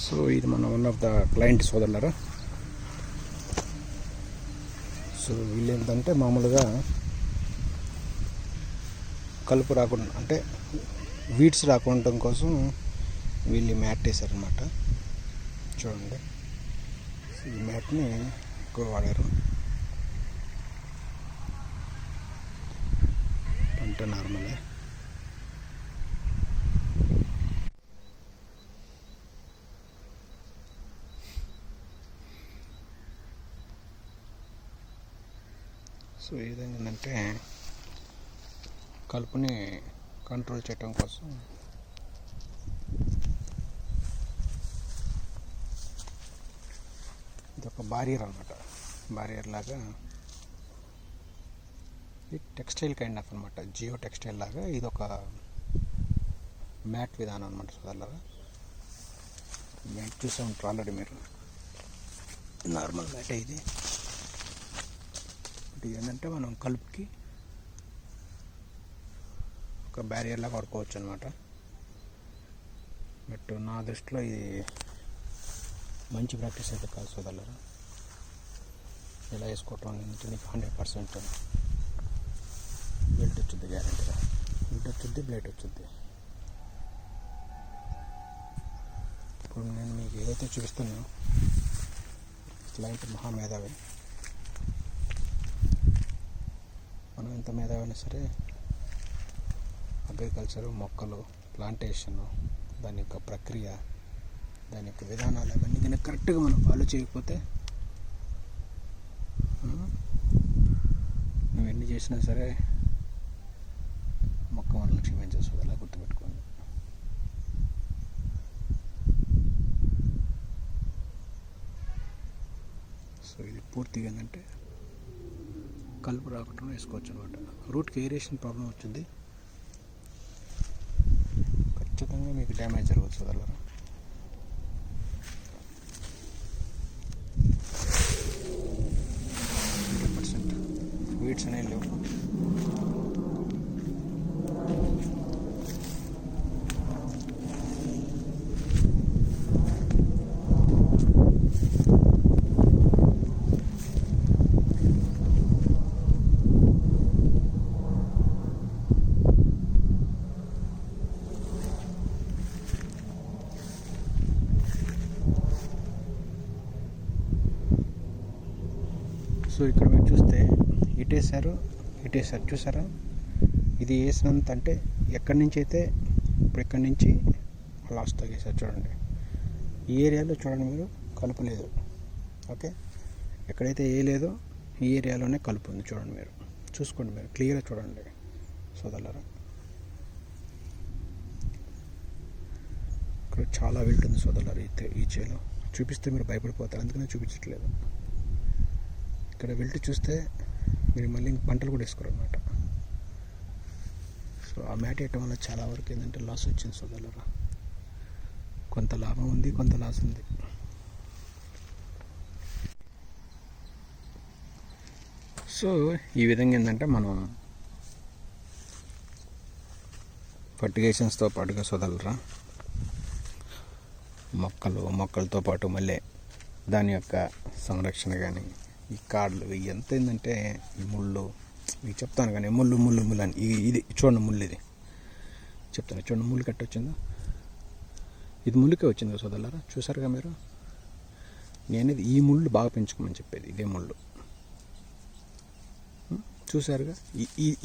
So ఇది మన one of the client సోదరులరా. సో వీళ్ళు ఏంటంటే మామూలుగా కలుపు రాకుండా అంటే వీడ్స్ రాకుండా కోసం వీళ్ళు మ్యాట్ వేశారనమాట. చూడండి, ఈ మ్యాట్ని ఎక్కువ వాడారు. పంట నార్మలే. సో ఈ విధంగా ఏంటంటే కలుపుని కంట్రోల్ చేయటం కోసం ఇది ఒక బారియర్ అనమాట. బారియర్ లాగా ఇది టెక్స్టైల్ కైండ్ ఆఫ్ అనమాట. జియో టెక్స్టైల్ లాగా ఇది ఒక మ్యాట్ విధానం అనమాట. సోదరులారా, మ్యాట్ చూసే ఉంటారు ఆల్రెడీ మీరు. నార్మల్ మ్యాట్ ఇది. ఇది ఏంటంటే మనం కలుపుకి ఒక బ్యారియర్ లాగా వాడుకోవచ్చు అనమాట. బట్ నా దృష్టిలో ఇది మంచి ప్రాక్టీస్ అయితే కాదు సోదరులారా. ఇలా వేసుకోవటం నుంచి నీకు 100% బెల్ట్ వచ్చింది, గ్యారెంటీగా బెల్ట్ వచ్చింది, బ్లేడ్ వచ్చింది. ఇప్పుడు నేను మీకు ఏదైతే చూపిస్తున్నానో క్లయింట్ మహామేధావి. మనం ఎంత మేధావైనా సరే అగ్రికల్చరు, మొక్కలు, ప్లాంటేషను, దాని యొక్క ప్రక్రియ, దాని యొక్క విధానాలు అవన్నీ కానీ కరెక్ట్గా మనం ఫాలో చేయకపోతే నువ్వు ఎన్ని చేసినా సరే మొక్క మనల్ని క్షమించేస్తుంది. అలా గుర్తుపెట్టుకోండి. సో ఇది పూర్తిగా ఏంటంటే కలుపు రాకుండా వేసుకోవచ్చు అనమాట. రూట్కి ఏరేషన్ ప్రాబ్లం వచ్చింది, ఖచ్చితంగా మీకు డ్యామేజ్ జరగవచ్చు సోదరులారా. వీడ్స్ అనేవి లేవు. సో ఇక్కడ మీరు చూస్తే ఇటేసారు చూసారా. ఇది వేసినంత అంటే ఎక్కడి నుంచి అయితే ఇప్పుడు ఇక్కడి నుంచి లాస్ట్ దాకా వేసారు చూడండి. ఈ ఏరియాలో చూడండి మీరు కలుపు లేదు. ఓకే, ఎక్కడైతే ఏ లేదో ఈ ఏరియాలోనే కలుపు ఉంది. చూడండి, మీరు చూసుకోండి, మీరు క్లియర్గా చూడండి సోదరులారా. ఇక్కడ చాలా వెళ్తుంది సోదరులారా. ఈ చేలో చూపిస్తే మీరు భయపడిపోతారు, అందుకనే చూపించట్లేదు. ఇక్కడ వెళ్తూ చూస్తే మీరు మళ్ళీ పంటలు కూడా వేసుకోరు అనమాట. సో ఆ మ్యాట్ వేయటం వల్ల చాలా వరకు ఏంటంటే లాస్ వచ్చింది సోదరులారా. కొంత లాభం ఉంది, కొంత లాస్ ఉంది. సో ఈ విధంగా ఏంటంటే మనం ఫర్టిగేషన్స్తో పాటుగా సోదరులారా మొక్కలతో పాటు మళ్ళీ దాని యొక్క సంరక్షణ కానీ, ఈ కాడలు ఎంత ఏంటంటే ఈ ముళ్ళు మీకు చెప్తాను కానీ ముళ్ళు అని ఇది చూడండి, ముళ్ళు ఇది చెప్తాను. చూడండి, ముళ్ళు కట్టి వచ్చిందో, ఇది ముళ్ళుకే వచ్చింది కదా సోదరులారా. చూసారుగా మీరు. నేనేది ఈ ముళ్ళు బాగా పెంచుకోమని చెప్పేది ఇదే ముళ్ళు. చూసారుగా,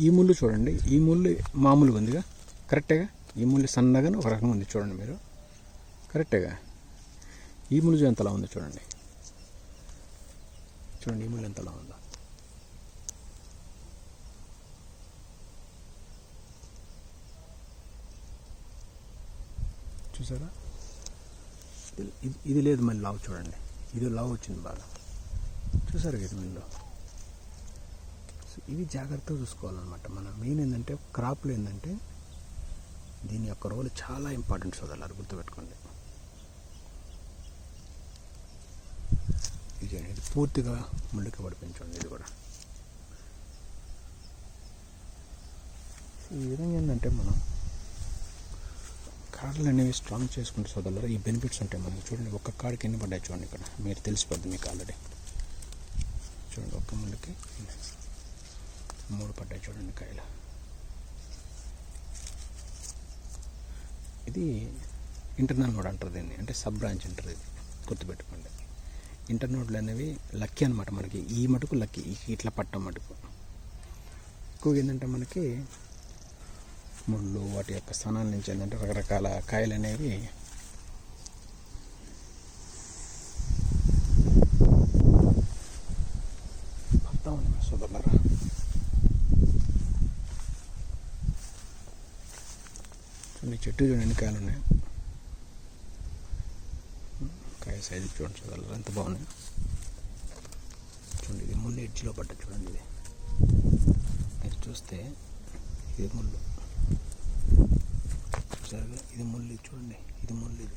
ఈ ముళ్ళు చూడండి. ఈ ముళ్ళు మామూలుగా ఉందిగా, కరెక్టేగా. ఈ ముళ్ళు సన్నగానే ఒక రకంగా ఉంది చూడండి మీరు, కరెక్టేగా. ఈ ముళ్ళు ఎంతలా ఉంది చూడండి. ఈ ముళ్ళు ఎంతలా ఉందో చూసారా. ఇది లేదు మళ్ళీ లావు చూడండి. ఇది లావు వచ్చింది బాగా. చూసారు కదా వీళ్ళు. ఇవి జాగ్రత్తగా చూసుకోవాలన్నమాట. మన మెయిన్ ఏంటంటే క్రాప్లో ఏంటంటే దీని యొక్క రోల్ చాలా ఇంపార్టెంట్ సోదరులారా, గుర్తుపెట్టుకోండి. ఇది పూర్తిగా ముళ్ళకి పడిపించండి. ఇది కూడా ఈ విధంగా ఏంటంటే మనం కాడలు అనేవి స్ట్రాంగ్ చేసుకుంటే సోదరులారా ఈ బెనిఫిట్స్ ఉంటాయి మనకి. చూడండి ఒక్క కాడికి ఎన్ని పడ్డాయి చూడండి, ఇక్కడ మీరు తెలిసిపోద్ది మీకు ఆల్రెడీ. చూడండి ఒక్క ముళ్ళకి 3 పడ్డాయి చూడండి కాయలు. ఇది ఇంటర్నల్ నోడ్ అంటారు దీన్ని, అంటే సబ్ బ్రాంచ్ అంటారు. ఇది గుర్తుపెట్టుకోండి. ఇంటర్నోడ్లు అనేవి లక్కీ అనమాట మనకి. ఈ మటుకు లక్కీ, ఇట్లా పట్టం మటుకు ఎక్కువగా ఏంటంటే మనకి ముళ్ళు వాటి యొక్క స్థానాల నుంచి ఏంటంటే రకరకాల కాయలు అనేవి పడతా ఉన్నాయి సోదరులారా. చూడండి చెట్టు చూడండి ఎన్ని కాయలు ఉన్నాయి. కాయ సైజు చూడండి సోదరులారా ఎంత బాగున్నాయి. చూడండి ఇది ముళ్ళు ఎడ్జ్లో పడ్డ చూడండి. ఇది మీరు చూస్తే ఇది ముళ్ళు చూసారుగా, ఇది ముళ్ళు చూడండి, ఇది ముళ్ళు, ఇది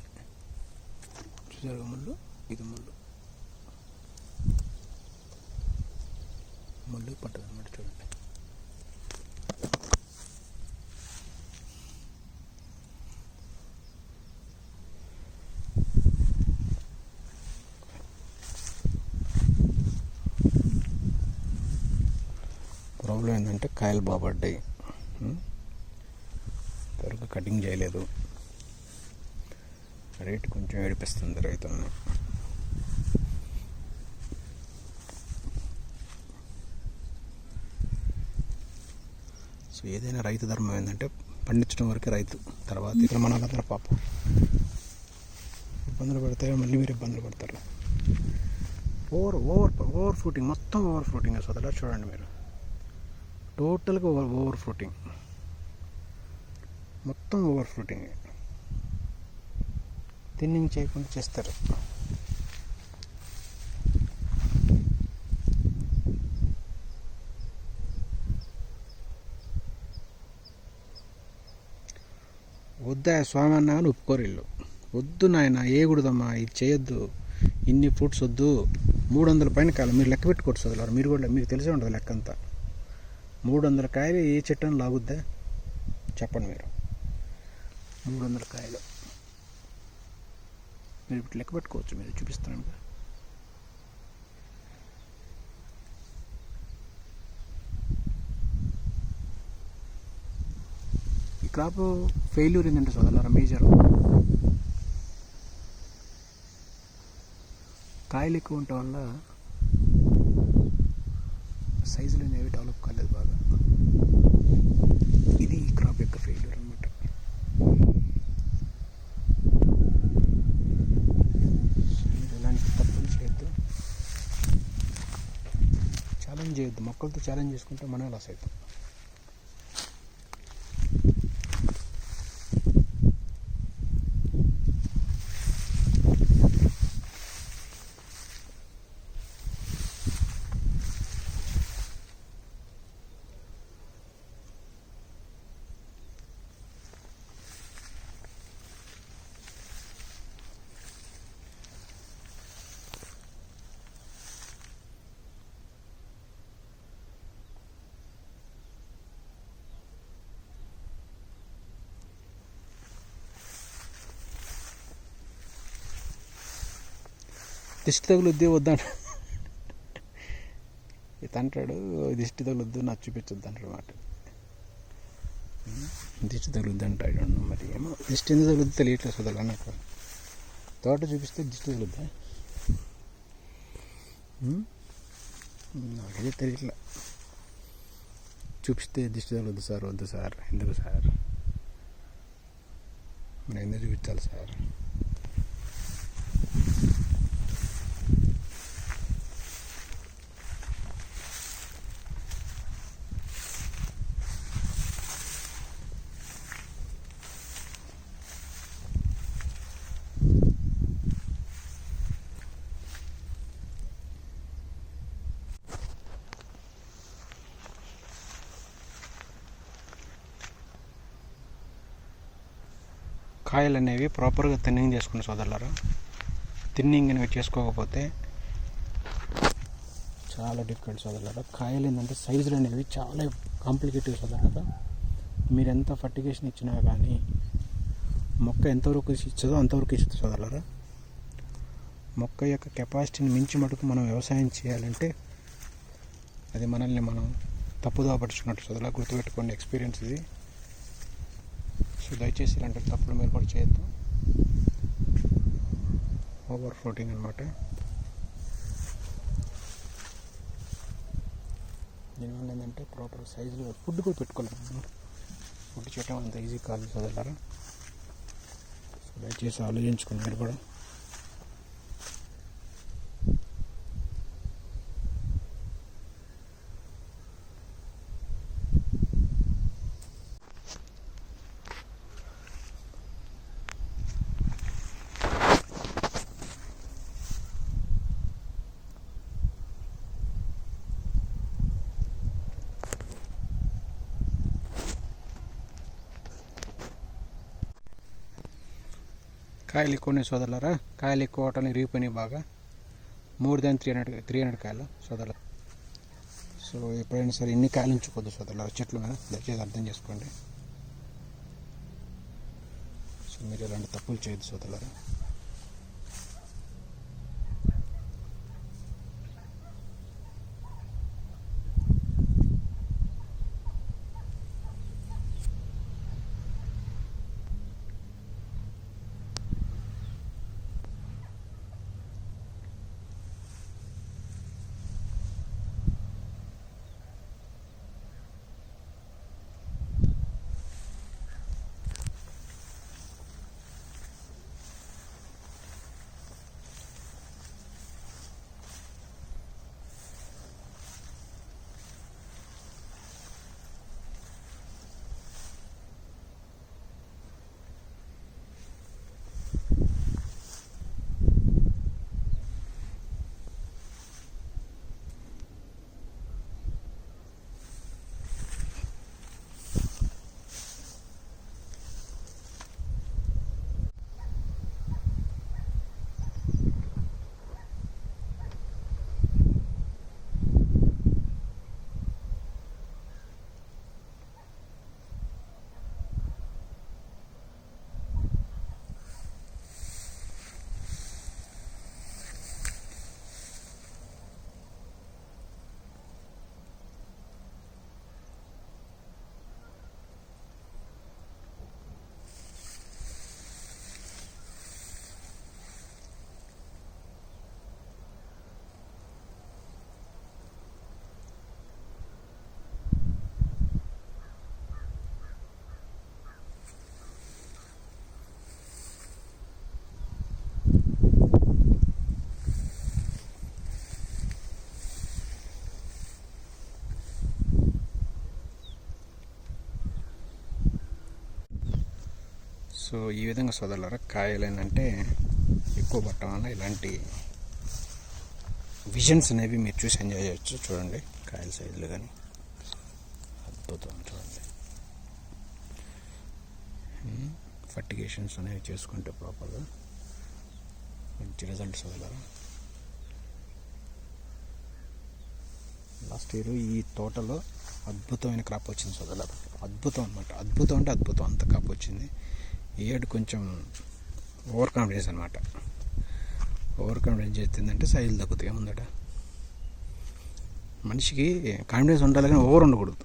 చూసారుగా ముళ్ళు, ఇది ముళ్ళు పట్టదు అన్నమాట. చూడండి ప్రాబ్లం ఏంటంటే కాయలు బాగుపడ్డాయి, త్వరగా కటింగ్ చేయలేదు, రేటు కొంచెం ఏడిపిస్తుంది రైతులను. సో ఏదైనా రైతు ధర్మం ఏంటంటే పండించడం వరకే రైతు, తర్వాత ఇక్కడ మన అందరూ పాపం ఇబ్బందులు పడితే మళ్ళీ మీరు ఇబ్బందులు పడతారు. ఓవర్ ఫ్రూటింగ్, మొత్తం ఓవర్ ఫ్రూటింగ్ అసలు చూడండి మీరు, టోటల్గా ఓవర్ ఫ్రూటింగ్, మొత్తం ఓవర్ ఫ్రూటింగ్. థిన్నింగ్ చేయకుండా చేస్తారు. వద్దా స్వామి అన్నా కానీ ఒప్పుకోరు వీళ్ళు. వద్దు నాయన వేయకూడదమ్మా, ఇది చేయొద్దు, ఇన్ని ఫ్రూట్స్ వద్దు, 300 పైన కాయలు మీరు లెక్క పెట్టుకోవచ్చు చదువులారు. మీరు కూడా మీకు తెలిసే ఉంటుంది లెక్క అంతా. 300 కాయలు ఏ చెట్టు అని లాగుద్దా చెప్పండి మీరు. 300 కాయలు మీరు ఇప్పుడు లెక్క పెట్టుకోవచ్చు, మీరు చూపిస్తున్నాను. ఈ క్రాప్ ఫెయిల్యూర్ ఏంటంటే సోదరులారా మేజర్, కాయలు ఎక్కువ ఉండటం వల్ల సైజులు అనేవి డెవలప్ కాలేదు బాగా. ఇది ఈ క్రాప్ యొక్క ఫెయిల్యూర్ అనమాట. మీరు ఇలాంటి తప్పులు చేయొద్దు, ఛాలెంజ్ చేయొద్దు. మొక్కలతో ఛాలెంజ్ చేసుకుంటే మనం లాస్ అవుతాం. దిష్టి తగులుద్ది వద్దాడు ఇతంటాడు, దిష్టి తగులుద్దు నాకు చూపించొద్దు అంటాడు మాట. దిష్టి తగులుద్ది అంటాడు. మరి ఏమో దిష్టి ఎందుకు తగులుద్ది తెలియట్లేదు సోదరులా నాకు. తోట చూపిస్తే దిష్టి తగులుద్దా నాకైతే తెలియట్లే. చూపిస్తే దిష్టి తగులుద్దు సార్, వద్దు సార్, ఎందుకు సార్, మనం ఎందుకు చూపించాలి సార్. కాయలు అనేవి ప్రాపర్గా థిన్నింగ్ చేసుకునే సోదరులారా. థిన్నింగ్ అనేవి చేసుకోకపోతే చాలా డిఫికల్ట్ సోదరులారా. కాయలు ఏంటంటే సైజులు అనేవి చాలా కాంప్లికేటివ్ సోదరులారా. మీరు ఎంత ఫర్టిగేషన్ ఇచ్చినా కానీ మొక్క ఎంతవరకు ఇస్తుందో అంతవరకు ఇస్తుంది సోదరులారా. మొక్క యొక్క కెపాసిటీని మించి మటుకు మనం వ్యవసాయం చేయాలంటే అది మనల్ని మనం తప్పుదోవ పడుచుకున్నట్టు సోదరులా. గుర్తుపెట్టుకోండి, ఎక్స్పీరియన్స్ ఇది. సో దయచేసి ఇలాంటి తప్పులు మీరు కూడా చేయొద్దు. ఓవర్ ఫ్లోటింగ్ అనమాట. దీనివల్ల ఏంటంటే ప్రాపర్ సైజులో ఫుడ్ కూడా పెట్టుకోలేము. ఫుడ్ చేయడం అంత ఈజీ కాదు సోదరులారా. సో దయచేసి ఆలోచించుకోండి మీరు కూడా. కాయలు ఎక్కువనే సోదరులారా. కాయలు ఎక్కువ అవటానికి రీపోయినాయి బాగా. మోర్ దాన్ 300 కాయలు సోదరులు. సో ఎప్పుడైనా సరే ఇన్ని కాయలు ఉంచుకోవద్దు సోదరులారా చెట్లు మీద, దయచేసి అర్థం చేసుకోండి. సో మీరు ఇలాంటి తప్పులు చేయొద్దు సోదరులారా. సో ఈ విధంగా సోదరులారా కాయలు ఏంటంటే ఎక్కువ పట్టడం వల్ల ఇలాంటి విజన్స్ అనేవి మీరు చూసి ఎంజాయ్ చేయొచ్చు. చూడండి కాయల సైజులు కానీ అద్భుతం. చూడండి ఫర్టిగేషన్స్ అనేవి చేసుకుంటే ప్రాపర్గా మంచి రిజల్ట్స్ సోదరులారా. లాస్ట్ ఇయర్ ఈ తోటలో అద్భుతమైన క్రాప్ వచ్చింది సోదరులారా. అద్భుతం అనమాట. అద్భుతం అంటే అద్భుతం, అంత క్రాప్ వచ్చింది. ఈ ఏడు కొంచెం ఓవర్ కాన్ఫిడెన్స్ అనమాట. ఓవర్ కాన్ఫిడెన్స్ చేస్తుందంటే సైజులు తగ్గుతాయి. ఏముందట, మనిషికి కాన్ఫిడెన్స్ ఉండాలి కానీ ఓవర్ ఉండకూడదు.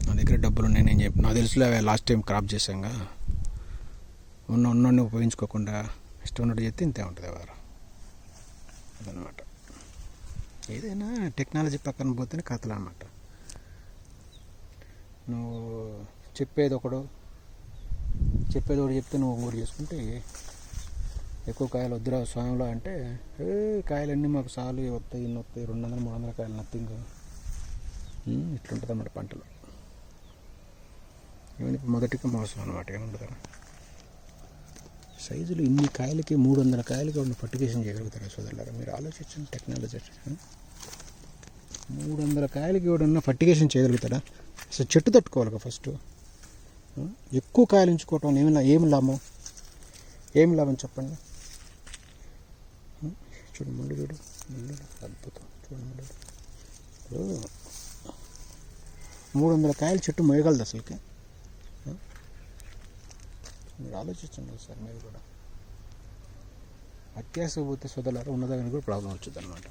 నా దగ్గర డబ్బులు ఉన్నాయి నేను చెప్పి నాకు తెలుసులే లాస్ట్ టైం క్రాప్ చేశాంగా, ఉన్నోడిని ఉపయోగించుకోకుండా ఇష్టం ఉన్నట్టు చెప్తే ఇంతే ఉంటుంది ఎవరు అదనమాట. ఏదైనా టెక్నాలజీ పక్కన పోతేనే కథలు అన్నమాట. నువ్వు చెప్పేది ఒకటి చెప్తే నువ్వు ఊరు చేసుకుంటే ఎక్కువ కాయలు వద్దురా స్వయంలో అంటే కాయలన్నీ మాకు చాలు వస్తాయి, ఇన్ని వస్తాయి, 200-300 కాయలు నథింగ్, ఇట్లుంటుంది అన్నమాట పంటలు. ఇవన్నీ మొదటిగా మోసం అనమాట. ఏముండదు సైజులు ఇన్ని కాయలకి 300 కాయలకి ఉన్న ఫర్టిగేషన్ చేయగలుగుతారా సోదరులారా? మీరు ఆలోచించండి. టెక్నాలజీ 300 కాయలకి ఎవడన్నా ఫర్టిగేషన్ చేయగలుగుతాడా? అసలు చెట్టు తట్టుకోవాలి ఫస్ట్. ఎక్కువ కాయలు ఉంచుకోవటం ఏమి లాభం చెప్పండి. చూడు ముళ్ళు, అద్భుతం. చూడండి ఇప్పుడు 300 కాయలు చెట్టు మోయగలదు అసలుకి. మీరు ఆలోచించండి సార్ మీరు కూడా. అత్యాస పోతే సోదరులారా ఉన్నదానికి కూడా ప్రాబ్లం వచ్చింది అనమాట.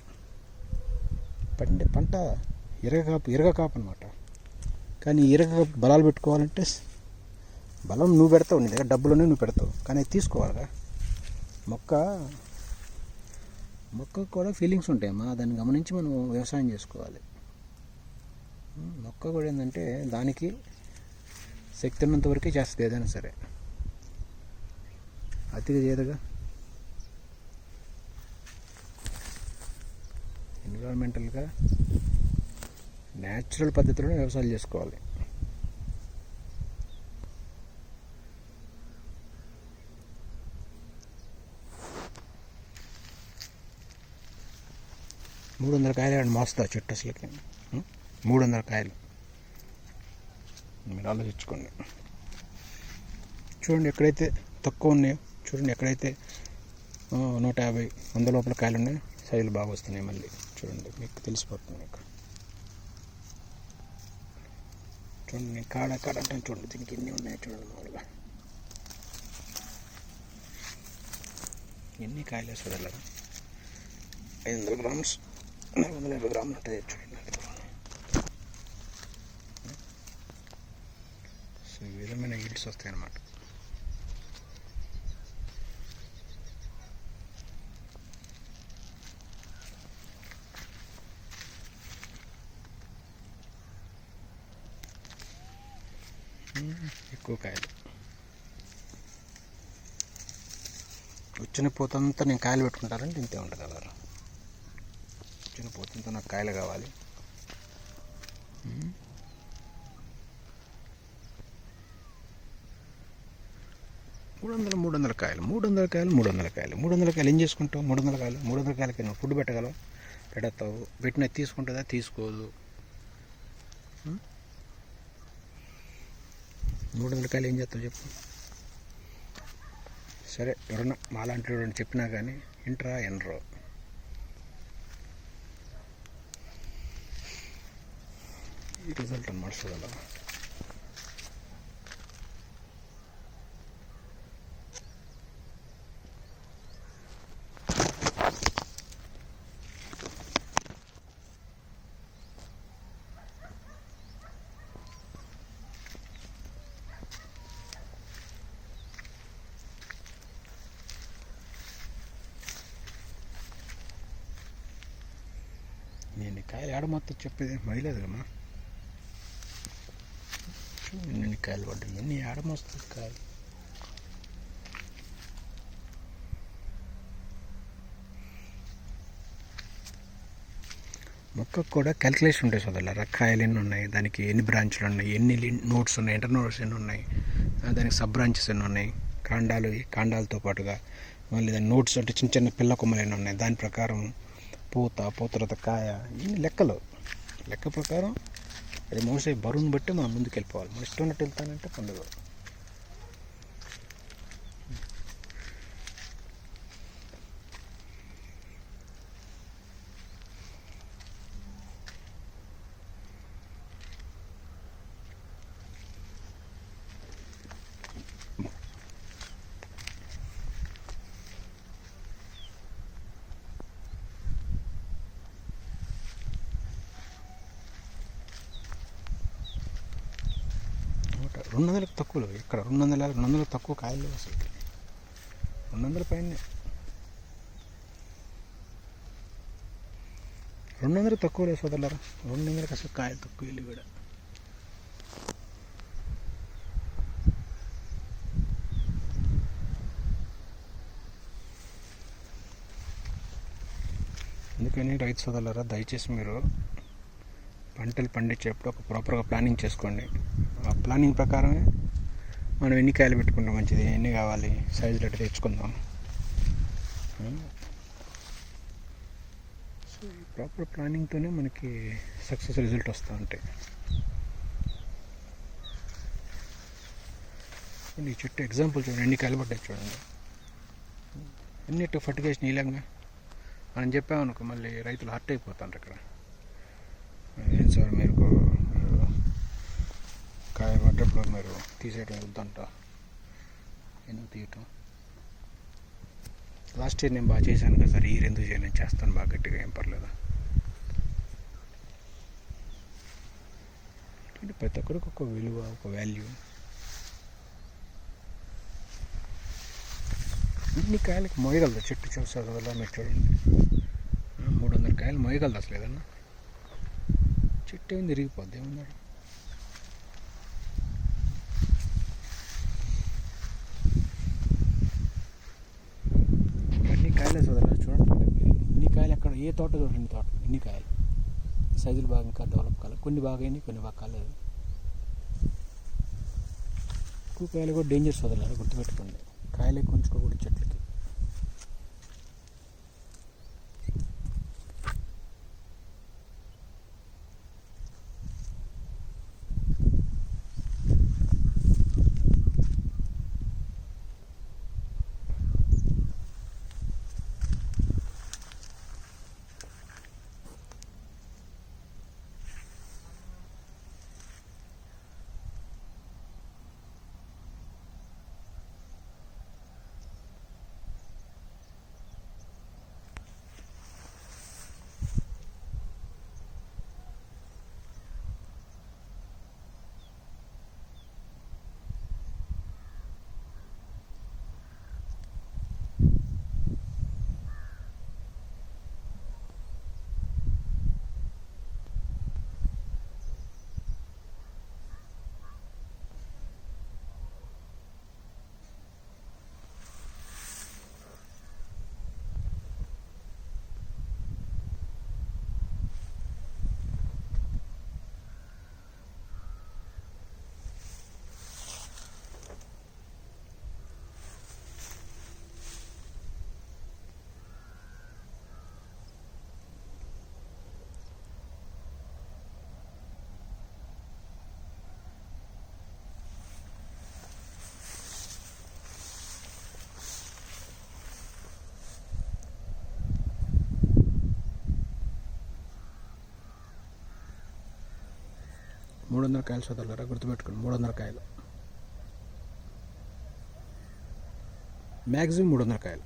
పంట ఇరగ కాపు అనమాట. కానీ ఇరగ బలాలు పెట్టుకోవాలంటే బలం నువ్వు పెడతావు, నీ దగ్గర డబ్బులోనే నువ్వు పెడతావు, కానీ అది తీసుకోవాలిగా. మొక్కకు కూడా ఫీలింగ్స్ ఉంటాయమ్మా, దాన్ని గమనించి మనం వ్యవసాయం చేసుకోవాలి. మొక్క కూడా ఏంటంటే దానికి శక్తి ఉన్నంత వరకే చేస్తుంది ఏదైనా సరే, అతిగా చేయదుగా. ఎన్విరాన్మెంటల్గా న్యాచురల్ పద్ధతిలోనే వ్యవసాయం చేసుకోవాలి. మూడు 300 కాయలు మోస్తా చెట్టు అసలుకి. 300 కాయలు మీరు ఆలోచించుకోండి. చూడండి ఎక్కడైతే తక్కువ ఉన్నాయో చూడండి, ఎక్కడైతే 150, 100 లోపల కాయలు ఉన్నాయో సైజులు బాగా వస్తున్నాయి. మళ్ళీ చూడండి మీకు తెలిసిపోతుంది. మీకు చూడండి కాడ అంటే చూడండి దీనికి ఎన్ని ఉన్నాయో చూడండి. మామూలుగా ఎన్ని కాయలు వేసుకోగలరా? 500 గ్రామ్స్ 450 గ్రాములు ఉంటుంది చూడండి. సో ఈ విధమైన ఈల్డ్స్ వస్తాయి అన్నమాట. ఎక్కువ కాయలు వచ్చిన పోతంతా నేను కాయలు పెట్టుకుంటానంటే ఇంతే ఉంటుంది కదా. వచ్చిన పోతంతా నాకు కాయలు కావాలి. 300 కాయలు 300 కాయలు 300 కాయలు 300 కాయలు ఏం చేసుకుంటావు? 300 కాయలకి నువ్వు ఫుడ్ పెట్టగలవు, పెడతావు. పెట్టినది తీసుకుంటుందా? తీసుకోదు. 300 కాయలు ఏం చేస్తావు చెప్పు? సరే ఎవరన్నా మాలాంటి ఎవరైనా చెప్పినా కానీ ఇంట్రా ఎనరో. ఈ రిజల్ట్ అన్నమాట చూడాలి. నేను కాయలు ఆడ మొత్తం చెప్పేది మైలేదు కమ్మా. ఎన్ని కాయలు పడ్డాయి, ఎన్ని ఆడ మోస్తుంది కాయలు. మొక్కకు కూడా క్యాలిక్యులేషన్ ఉంటాయి సోదరులారా. కాయలు ఎన్ని ఉన్నాయి, దానికి ఎన్ని బ్రాంచ్లు ఉన్నాయి, ఎన్ని నోట్స్ ఉన్నాయి, ఇంటర్ నోట్స్ ఎన్ని ఉన్నాయి, దానికి సబ్ బ్రాంచెస్ ఎన్ని ఉన్నాయి, కాండాలతో పాటుగా మళ్ళీ దాని నోట్స్ అంటే చిన్న చిన్న పిల్ల కొమ్మలు ఎన్ని ఉన్నాయి, దాని ప్రకారం పూత తర్వాత కాయ, ఇన్ని లెక్క ప్రకారం అది మోసే బరువును బట్టి మనం ముందుకు వెళ్ళిపోవాలి. మనం ఇష్టం ఉన్నట్టు వెళ్తానంటే పండుగ. రెండు 200లకు తక్కువలో ఇక్కడ 200 తక్కువ కాయలు అసలు 200 పైన 200 తక్కువ లేదు సోదరులారా. 200కి అసలు కాయలు తక్కువ వెళ్ళి కూడా. అందుకని రైతు సోదరులారా దయచేసి మీరు పంటలు పండించేటప్పుడు ఒక ప్రాపర్గా ప్లానింగ్ చేసుకోండి. ఆ ప్లానింగ్ ప్రకారమే మనం ఎన్ని కాయలు పెట్టుకుంటాం మంచిది, ఎన్ని కావాలి, సైజులు అట్లా తెచ్చుకుందాం. సో ఈ ప్రాపర్ ప్లానింగ్తోనే మనకి సక్సెస్ రిజల్ట్ వస్తూ ఉంటాయి. ఈ చెట్టు ఎగ్జాంపుల్ చూడండి, ఎన్ని కాయలు పడ్డాయి చూడండి. ఎన్నిటి ఫర్టిగేషన్ నీలంగా మనం చెప్పామనుకో మళ్ళీ రైతులు హర్ట్ అయిపోతారు. ఇక్కడ ఏం సార్ మీరు కాయ పడ్డప్పుడు మీరు తీసేయడం వద్దంట, ఎందుకు తీయటం. లాస్ట్ ఇయర్ నేను బాగా చేశాను కదా సార్, ఈ ఇయర్ ఎందుకు చేయను, చేస్తాను బాగా గట్టిగా, ఏం పర్లేదు. ప్రతి ఒక్కరికి ఒక విలువ, ఒక వాల్యూ. ఇన్ని కాయలకి మోయగలదు చెట్టు, చూస్తారు వల్ల మీరు చూడండి. 300 కాయలు మోయగలదు అసలు ఏదన్నా. చెట్టు ఏమి తిరిగిపోద్ది, ఏమన్నాడు. ఇవన్నీ కాయలే సోదరులు చూడండి. ఇన్ని కాయలు ఎక్కడ, ఏ తోట చూడండి, తోట ఇన్ని కాయలు. సైజులు బాగా ఇంకా డెవలప్ కాలేదు, కొన్ని బాగా అయినాయి, కొన్ని బాగా కాలేదు. ఎక్కువ కాయలు కూడా డేంజర్ సోదరులు, గుర్తుపెట్టుకోండి. కాయలు ఎక్కువ ఉంచుకోకూడదు చెట్లకి. మూడు 300 కాయలు సోదరులారా, గుర్తుపెట్టుకోండి. 300 కాయలు మ్యాక్సిమం, 300 కాయలు.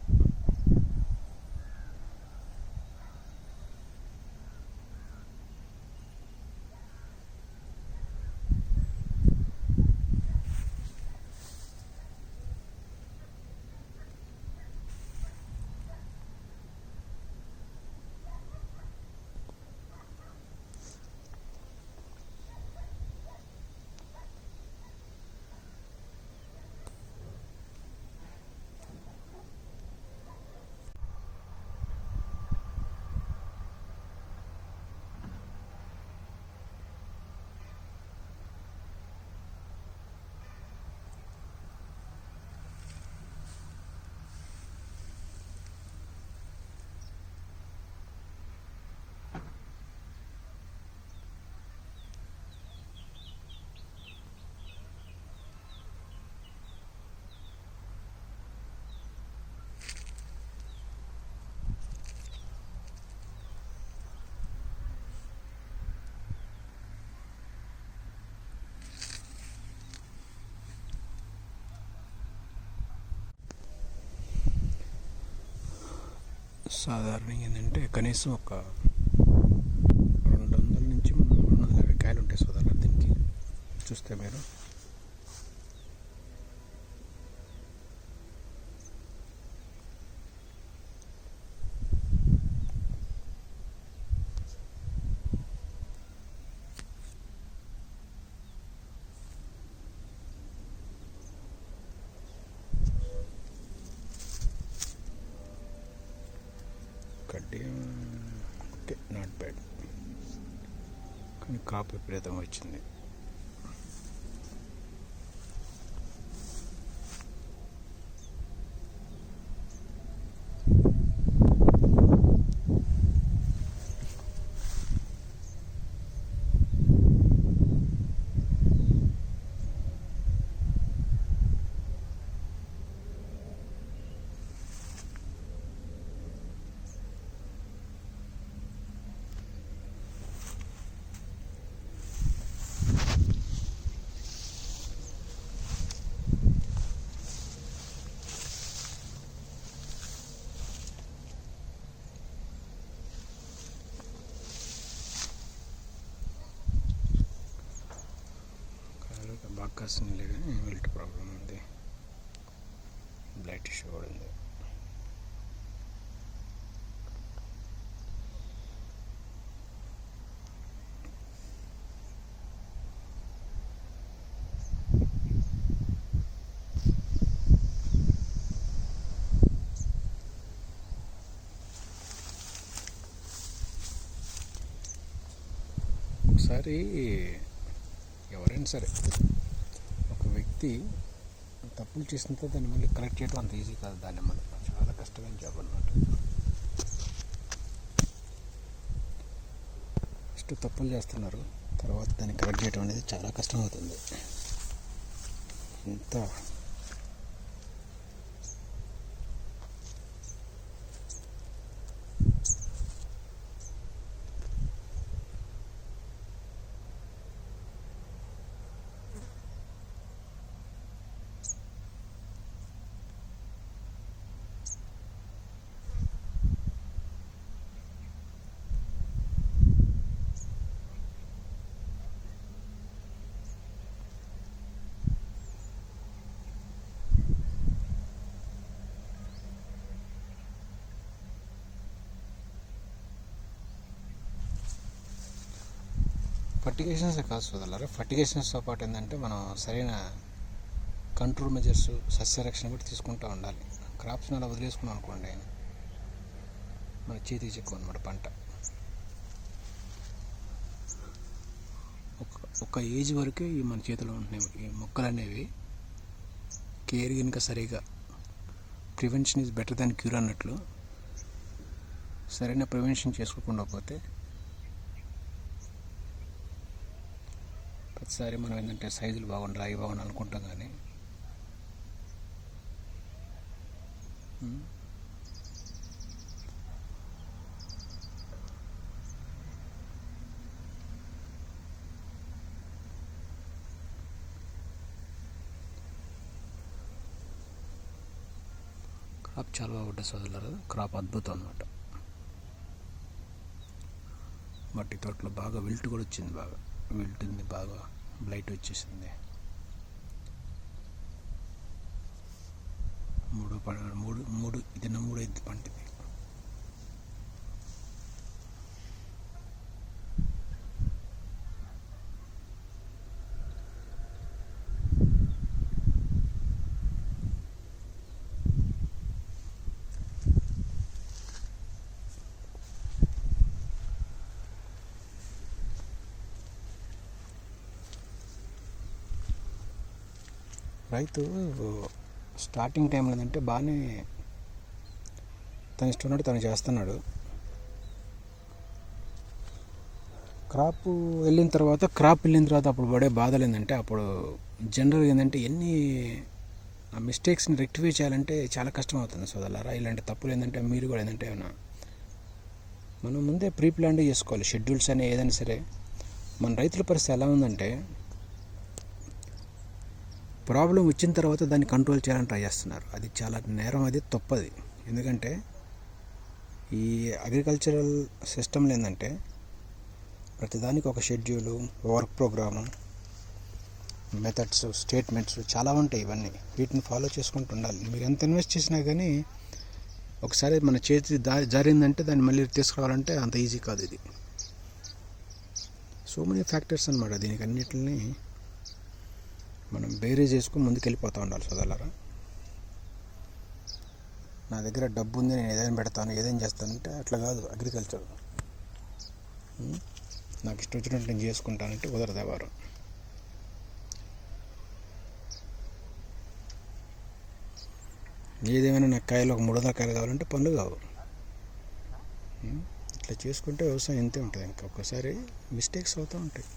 సాధారణంగా ఏంటంటే కనీసం ఒక 200 నుంచి 350 కాయలు ఉంటాయి సోదరులు దీనికి. చూస్తే మీరు కడ్డీ ఓకే, నాట్ బ్యాడ్, కానీ కాపు విపరీతం వచ్చింది. ఆకాశం లేదు కానీ విల్ట్ ప్రాబ్లం ఉంది, బ్లైట్ ఇష్యూ కూడా ఉంది. ఒకసారి ఎవరైనా సరే ఒక వ్యక్తి తప్పులు చేసిన తర్వాత దాన్ని మళ్ళీ కరెక్ట్ చేయడం అంత ఈజీ కాదు. దాన్ని మనం చాలా కష్టమైన జాబ్ అన్నమాట. ఫస్ట్ తప్పులు చేస్తున్నారు, తర్వాత దాన్ని కరెక్ట్ చేయడం అనేది చాలా కష్టం అవుతుంది. ఇంత ఫర్టిగేషన్స్ కాదు సోదరులారా. ఫర్టిగేషన్స్తో పాటు ఏంటంటే మనం సరైన కంట్రోల్ మెజర్స్, సస్యరక్షణ కూడా తీసుకుంటూ ఉండాలి. క్రాప్స్ని అలా వదిలేసుకున్నాం అనుకోండి, మన చేతికి చెక్కు అనమాట పంట. ఒక ఏజ్ వరకే ఈ మన చేతిలో ఉంటున్నాయి ఈ మొక్కలు అనేవి. కేర్ కనుక సరిగా, prevention is better than cure అన్నట్లు, సరైన ప్రివెన్షన్ చేసుకోకుండా పోతే ప్రతిసారి మనం ఏంటంటే సైజులు బాగుండాలి, అవి బాగుండాలి అనుకుంటాం, కానీ క్రాప్ చాలా బాగుంటుంది సోదరులారా. క్రాప్ అద్భుతం అన్నమాట. మట్టి తోటలో బాగా విల్ట్ కూడా వచ్చింది, బాగా విల్ట్ ఉంది, బాగా బ్లైట్ వచ్చేసింది. మూడు ఇది నా 3 ఐదు పంట. ఇది రైతు స్టార్టింగ్ టైంలో ఏంటంటే బాగానే తన ఇష్టం ఉన్నట్టు తను చేస్తున్నాడు. క్రాప్ వెళ్ళిన తర్వాత అప్పుడు పడే బాధలు ఏంటంటే, అప్పుడు జనరల్గా ఏంటంటే ఎన్ని మిస్టేక్స్ని రెక్టిఫై చేయాలంటే చాలా కష్టం అవుతుంది సోదరులారా. ఇలాంటి తప్పులు ఏంటంటే మీరు కూడా ఏంటంటే మనం ముందే ప్రీ ప్లాన్ చేసుకోవాలి. షెడ్యూల్స్ అనే ఏదైనా సరే. మన రైతుల పరిస్థితి ఎలా ఉందంటే, ప్రాబ్లం వచ్చిన తర్వాత దాన్ని కంట్రోల్ చేయాలని ట్రై చేస్తున్నారు. అది చాలా నేరం, అది తప్పది. ఎందుకంటే ఈ అగ్రికల్చరల్ సిస్టంలో ఏంటంటే ప్రతిదానికి ఒక schedule, work programme, methods, statements చాలా ఉంటాయి. ఇవన్నీ వీటిని ఫాలో చేసుకుంటూ ఉండాలి. మీరు ఎంత ఇన్వెస్ట్ చేసినా కానీ ఒకసారి మన చేతి జారిందంటే దాన్ని మళ్ళీ తీసుకురావాలంటే అంత ఈజీ కాదు. ఇది సో మెనీ ఫ్యాక్టర్స్ అన్నమాట. దీనికి అన్నిటిని మనం బేరీ చేసుకుని ముందుకెళ్ళిపోతూ ఉండాలి సోదరులారా. నా దగ్గర డబ్బు ఉంది, నేను ఏదైనా పెడతాను, ఏదైనా చేస్తానంటే అట్లా కాదు అగ్రికల్చర్. నాకు ఇష్టం వచ్చినట్టు నేను చేసుకుంటానంటే కుదరదు ఎవరు. ఏదేమైనా నాకు కాయలు ఒక 300 కాయలు కావాలంటే పనులు కావు. ఇట్లా చేసుకుంటే వ్యవసాయం ఇంతే ఉంటుంది. ఇంకా ఒక్కసారి మిస్టేక్స్ అవుతూ ఉంటాయి.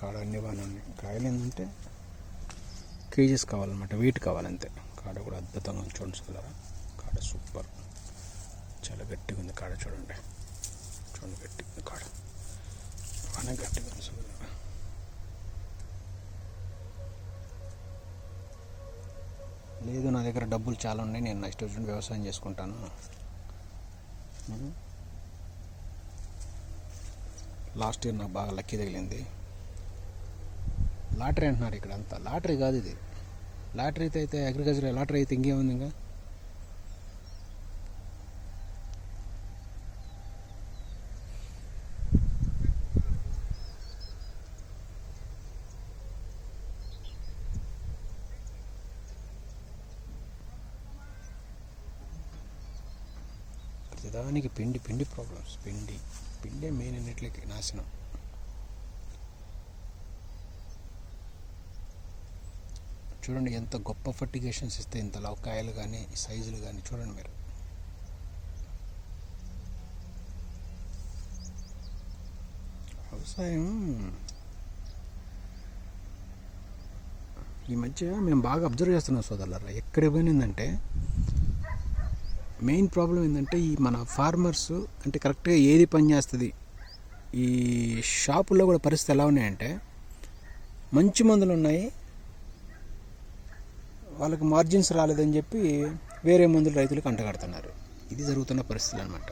కాడ అన్ని బాగానే ఉన్నాయి. కాయలు ఏంటంటే కేజెస్ కావాలన్నమాట, వెయిట్ కావాలంతే. కాడ కూడా అద్భుతంగా చూడండి సోదరా. కాడ సూపర్, చాలా గట్టిగా ఉంది కాడ. చూడండి గట్టిగా ఉంది కాడ, బాగానే గట్టిగా ఉంది సోదరా. లేదు నా దగ్గర దగ్గర డబ్బులు చాలా ఉన్నాయి, నేను నెక్స్ట్ వచ్చి వ్యవసాయం చేసుకుంటాను. లాస్ట్ ఇయర్ నాకు బాగా లక్కీ తగిలింది. లాటరీ అంటున్నారు ఇక్కడ, అంతా లాటరీ కాదు ఇది. లాటరీ అయితే అగ్రికల్చర్ లాటరీ అయితే ఇంకేముంది ఇంకా. ప్రతిదానికి పిండి ప్రాబ్లమ్స్, పిండే మెయిన్ అన్నిటికి నాశనం. చూడండి ఎంత గొప్ప ఫర్టిగేషన్స్ ఇస్తే ఇంత కాయలు కానీ సైజులు కానీ చూడండి మీరు. వ్యవసాయం ఈ మధ్య మేము బాగా అబ్జర్వ్ చేస్తున్నాం సోదరులారా. ఎక్కడ పోయిందంటే మెయిన్ ప్రాబ్లం ఏంటంటే ఈ మన ఫార్మర్స్ అంటే కరెక్ట్గా ఏది పని చేస్తుంది. ఈ షాపుల్లో కూడా పరిస్థితి ఎలా ఉన్నాయంటే మంచి మందులు ఉన్నాయి, వాళ్ళకి మార్జిన్స్ రాలేదని చెప్పి వేరే మందులు రైతులకు అంటగడుతున్నారు. ఇది జరుగుతున్న పరిస్థితులు అనమాట.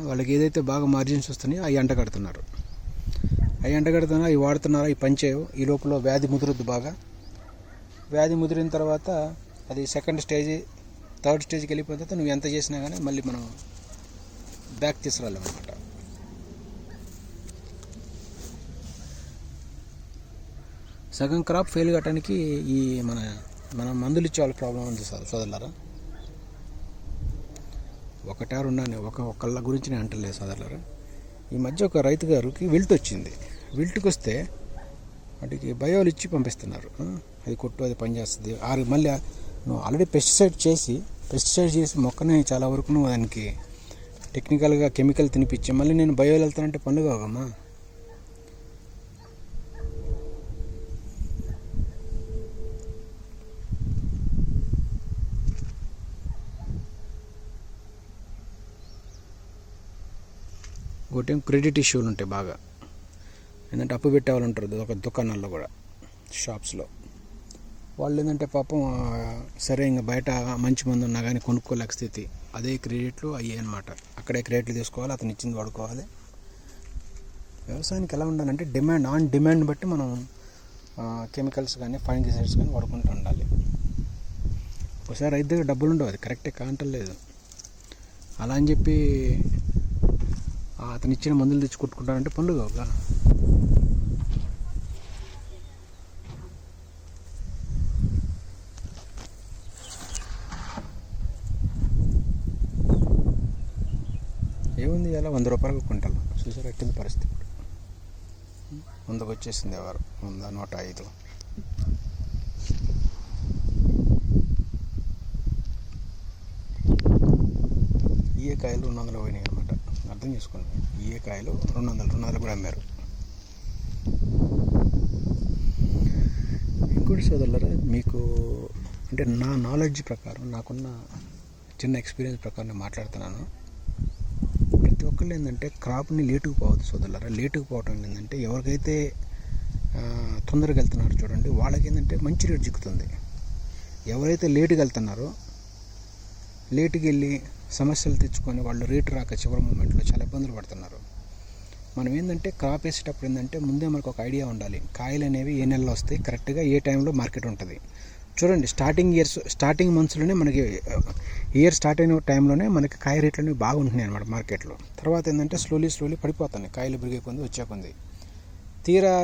వాళ్ళకి ఏదైతే బాగా మార్జిన్స్ వస్తున్నాయో అవి అంటగడుతున్నారు, అవి వాడుతున్నారు, అవి పనిచేయవు. ఈ లోపల వ్యాధి ముదురుద్దు. బాగా వ్యాధి ముదిరిన తర్వాత అది సెకండ్ స్టేజ్, థర్డ్ స్టేజ్కి వెళ్ళిపోయిన తర్వాత నువ్వు ఎంత చేసినా కానీ మళ్ళీ మనం బ్యాక్ తీసుకురాలేమన్నమాట. సగం క్రాప్ ఫెయిల్ కావడానికి ఈ మన మందులు ఇచ్చే వాళ్ళ ప్రాబ్లం ఉంది సోదరులారా. ఒకటా రెండానే ఒకళ్ళ గురించి నేను అంటలేదు సోదరులారా. ఈ మధ్య ఒక రైతు గారికి విల్ట్ వచ్చింది. విల్ట్కి వస్తే వాటికి బయోలు ఇచ్చి పంపిస్తున్నారు. అది కొట్టు, అది పనిచేస్తుంది. మళ్ళీ నువ్వు ఆల్రెడీ పెస్టిసైడ్ చేసి మొక్కని చాలా వరకు నువ్వు దానికి టెక్నికల్గా కెమికల్ తినిపించి మళ్ళీ నేను బయోలు వెళ్తానంటే పనులు కావమ్మా. ఒకటి క్రెడిట్ ఇష్యూలు ఉంటాయి బాగా. ఏంటంటే అప్పు పెట్టే వాళ్ళు ఉంటారు ఒక దుకాణాల్లో కూడా, షాప్స్లో. వాళ్ళు ఏంటంటే పాపం సరే ఇంకా బయట మంచి మంది ఉన్నా కానీ కొనుక్కోలేక స్థితి. అదే క్రెడిట్లు అయ్యాయి అనమాట. అక్కడే క్రెడిట్లు తీసుకోవాలి, అతను ఇచ్చింది వాడుకోవాలి. వ్యవసాయానికి ఎలా ఉండాలంటే డిమాండ్ బట్టి మనం కెమికల్స్ కానీ ఫంగిసైడ్స్ కానీ వాడుకుంటూ ఉండాలి. ఒకసారి రైతు దగ్గర డబ్బులు ఉండవు, అది కరెక్టే కాంటలేదు. అలా అని చెప్పి అతను ఇచ్చిన మందులు తెచ్చి కొట్టుకుంటారంటే పనులు కావుగా. ఏముంది ఇలా 100 రూపాయలకు క్వింటాల్ చూసారు ఎట్టింది పరిస్థితి. ఇప్పుడు 100కు వచ్చేసింది. ఎవరు 100, 105. ఈ కాయలు 200 పోయినాయి అనమాట. అర్థం చేసుకోండి, ఈ కాయలు 200 కూడా అమ్మారు. ఇంకోటి సోదరులారా, మీకు అంటే నా నాలెడ్జ్ ప్రకారం, నాకున్న చిన్న ఎక్స్పీరియన్స్ ప్రకారం నేను మాట్లాడుతున్నాను. ప్రతి ఒక్కళ్ళు ఏంటంటే క్రాప్ని లేటుకు పోవద్దు సోదరులారా. లేటుకు పోవటం ఏంటంటే ఎవరికైతే తొందరగా వెళ్తున్నారో చూడండి, వాళ్ళకి ఏంటంటే మంచి రేటు చిక్కుతుంది. ఎవరైతే లేటుగా వెళ్తున్నారో, లేటుకి వెళ్ళి సమస్యలు తెచ్చుకొని వాళ్ళు రేటు రాక చివరి మూమెంట్లో చాలా ఇబ్బందులు పడుతున్నారు. మనం ఏంటంటే క్రాప్ వేసేటప్పుడు ఏంటంటే ముందే మనకు ఒక ఐడియా ఉండాలి. కాయలు అనేవి ఏ నెలలో వస్తాయి, కరెక్ట్గా ఏ టైంలో మార్కెట్ ఉంటుంది. చూడండి, స్టార్టింగ్ మంత్స్లోనే మనకి ఇయర్ స్టార్ట్ అయిన టైంలోనే మనకి కాయ రేట్లు అనేవి బాగుంటున్నాయి అనమాట మార్కెట్లో. తర్వాత ఏంటంటే స్లోలీ పడిపోతున్నాయి కాయలు పెరిగే కొంది, వచ్చే కొంది. తీరా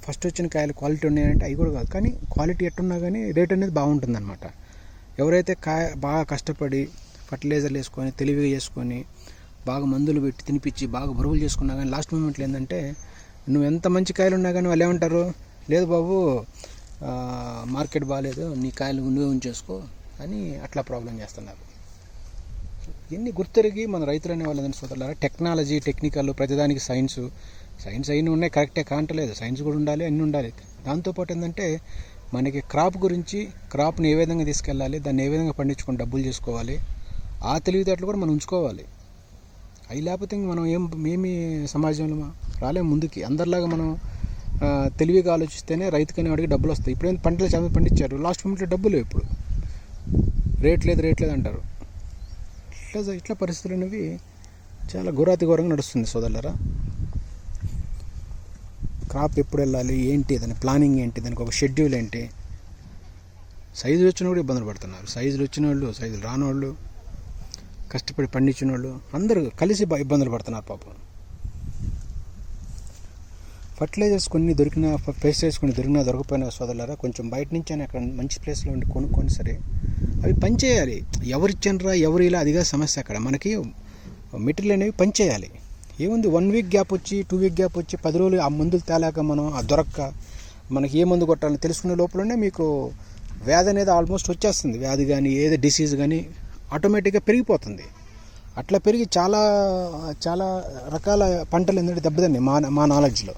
ఫస్ట్ వచ్చిన కాయలు క్వాలిటీ ఉన్నాయంటే అవి కూడా కాదు, కానీ క్వాలిటీ ఎట్టున్నా కానీ రేట్ అనేది బాగుంటుంది అనమాట. ఎవరైతే బాగా కష్టపడి ఫర్టిలైజర్లు వేసుకొని తెలివిగా చేసుకొని బాగా మందులు పెట్టి తినిపించి బాగా బరువులు చేసుకున్నా కానీ లాస్ట్ మూమెంట్లో ఏంటంటే నువ్వు ఎంత మంచి కాయలు ఉన్నా కానీ వాళ్ళు ఏమంటారు, లేదు బాబు మార్కెట్ బాగాలేదు, నీ కాయలు నువ్వే ఉంచేసుకో అని అట్లా ప్రాబ్లం చేస్తున్నారు. ఇవన్నీ గుర్తెరిగి మన రైతులు అనే వాళ్ళు ఏంటంటే సోదరులారా, టెక్నికల్ ప్రతిదానికి సైన్స్ అయినా ఉన్నాయి, కరెక్టే కాంటలేదు. సైన్స్ కూడా ఉండాలి, అన్నీ ఉండాలి. దాంతోపాటు ఏంటంటే మనకి క్రాప్ని ఏ విధంగా తీసుకెళ్ళాలి, దాన్ని ఏ విధంగా పండించుకొని డబ్బులు చేసుకోవాలి, ఆ తెలివితేటలు కూడా మనం ఉంచుకోవాలి. అవి లేకపోతే మనం ఏమి సమాజంలో రాలేము ముందుకి. అందరిలాగా మనం తెలివిగా ఆలోచిస్తేనే రైతుకనే వాడికి డబ్బులు వస్తాయి. ఇప్పుడు పంటలు చాలా పండించారు, లాస్ట్ మూమెంట్లో డబ్బులు ఇప్పుడు రేట్ లేదు అంటారు. ఇట్లా పరిస్థితులు అనేవి చాలా ఘోరాతిఘోరంగా నడుస్తుంది సోదరులారా. క్రాప్ ఎప్పుడు వెళ్ళాలి ఏంటి, దాని ప్లానింగ్ ఏంటి, దానికి ఒక షెడ్యూల్ ఏంటి. సైజులు వచ్చిన కూడా ఇబ్బందులు పడుతున్నారు. సైజులు వచ్చిన వాళ్ళు, సైజులు రానోళ్ళు, కష్టపడి పండించిన వాళ్ళు అందరూ కలిసి ఇబ్బందులు పడుతున్నారు పాపం. ఫర్టిలైజర్స్ కొన్ని దొరికినా, పెస్టిసైడ్స్ కొన్ని దొరకపోయినా సోదరులారా, కొంచెం బయట నుంచి అని అక్కడ మంచి ప్లేస్లో ఉండి కొనుక్కొని సరే అవి పనిచేయాలి. ఎవరిచ్చనరా ఎవరు ఇలా, అదిగా సమస్య. అక్కడ మనకి మెటీరియల్ అనేవి పనిచేయాలి. ఏముంది 1 వీక్ గ్యాప్ వచ్చి 2 వీక్ గ్యాప్ వచ్చి 10 రోజులు ఆ మందులు తేలాక మనం ఆ దొరక్క మనకి ఏ మందు కొట్టాలని తెలుసుకునే లోపలనే మీకు వ్యాధి అనేది ఆల్మోస్ట్ వచ్చేస్తుంది. వ్యాధి కానీ ఏదో డిసీజ్ కానీ ఆటోమేటిక్గా పెరిగిపోతుంది. అట్లా పెరిగి చాలా చాలా రకాల పంటలు ఏంటంటే దెబ్బతిన్నాయి మా నాలెడ్జ్లో.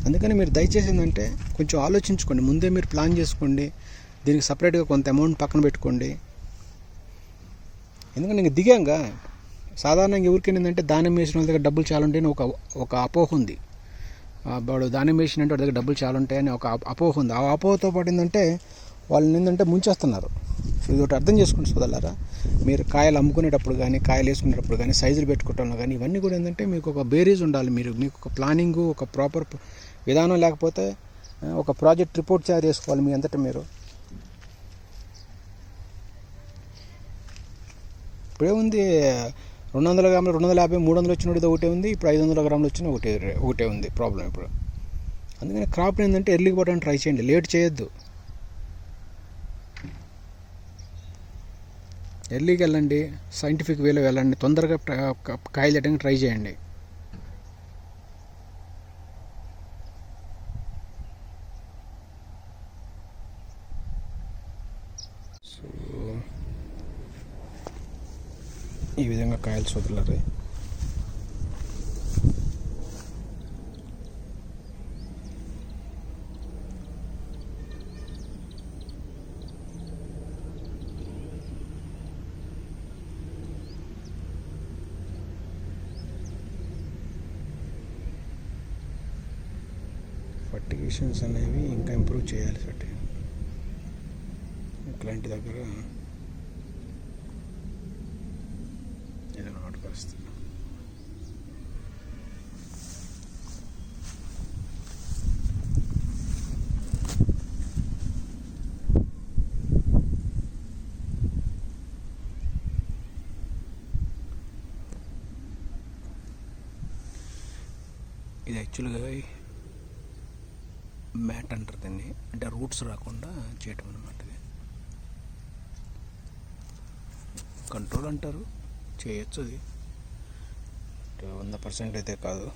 అందుకని మీరు దయచేసి ఏంటంటే కొంచెం ఆలోచించుకోండి, ముందే మీరు ప్లాన్ చేసుకోండి. దీనికి సపరేట్గా కొంత అమౌంట్ పక్కన పెట్టుకోండి. ఎందుకంటే ఇంక దిగాంగా సాధారణంగా ఎవరికైనా ఏంటంటే దానం వేసిన వాళ్ళ దగ్గర డబ్బులు చాలా ఉంటాయని ఒక అపోహ ఉంది. వాడు దానం వేసినంటే వాడి దగ్గర డబ్బులు చాలా ఉంటాయని ఒక అపోహ ఉంది. ఆ అపోహతో పాటు ఏంటంటే వాళ్ళని ఏంటంటే ముంచేస్తున్నారు. ఇది ఒకటి అర్థం చేసుకోండి సోదరులారా. మీరు కాయలు అమ్ముకునేటప్పుడు కానీ, కాయలు వేసుకునేటప్పుడు కానీ, సైజులు పెట్టుకోవటంలో కానీ ఇవన్నీ కూడా ఏంటంటే మీకు ఒక బేరీజ్ ఉండాలి. మీకు ఒక ప్లానింగు, ఒక ప్రాపర్ విధానం లేకపోతే ఒక ప్రాజెక్ట్ రిపోర్ట్ తయారు చేసుకోవాలి మీ అంతటా మీరు. ఇప్పుడేముంది 200 గ్రాములు 250 300 వచ్చినది ఒకటే ఉంది. ఇప్పుడు 500 గ్రాములు వచ్చిన ఒకటే ఉంది ప్రాబ్లం ఇప్పుడు. అందుకని క్రాప్ ఏంటంటే ఎర్లీకి పోవడానికి ట్రై చేయండి, లేట్ చేయొద్దు. ఎర్లీకి వెళ్ళండి, సైంటిఫిక్ వేలో వెళ్ళండి, తొందరగా కాయలు చేయడానికి ట్రై చేయండి. సో ఈ విధంగా కాయలు సోదరులారా. ఫర్టిగేషన్స్ అనేవి ఇంకా ఇంప్రూవ్ చేయాలి. ఇట్లాంటి దగ్గర ఏదైనా పరిస్థితి. ఇది యాక్చువల్గా మ్యాట్ అంటారు దీన్ని, అంటే రూట్స్ రాకుండా చేయటం అన్నమాట. కంట్రోల్ అంటారు, చేయొచ్చు. అది 100% అయితే కాదు.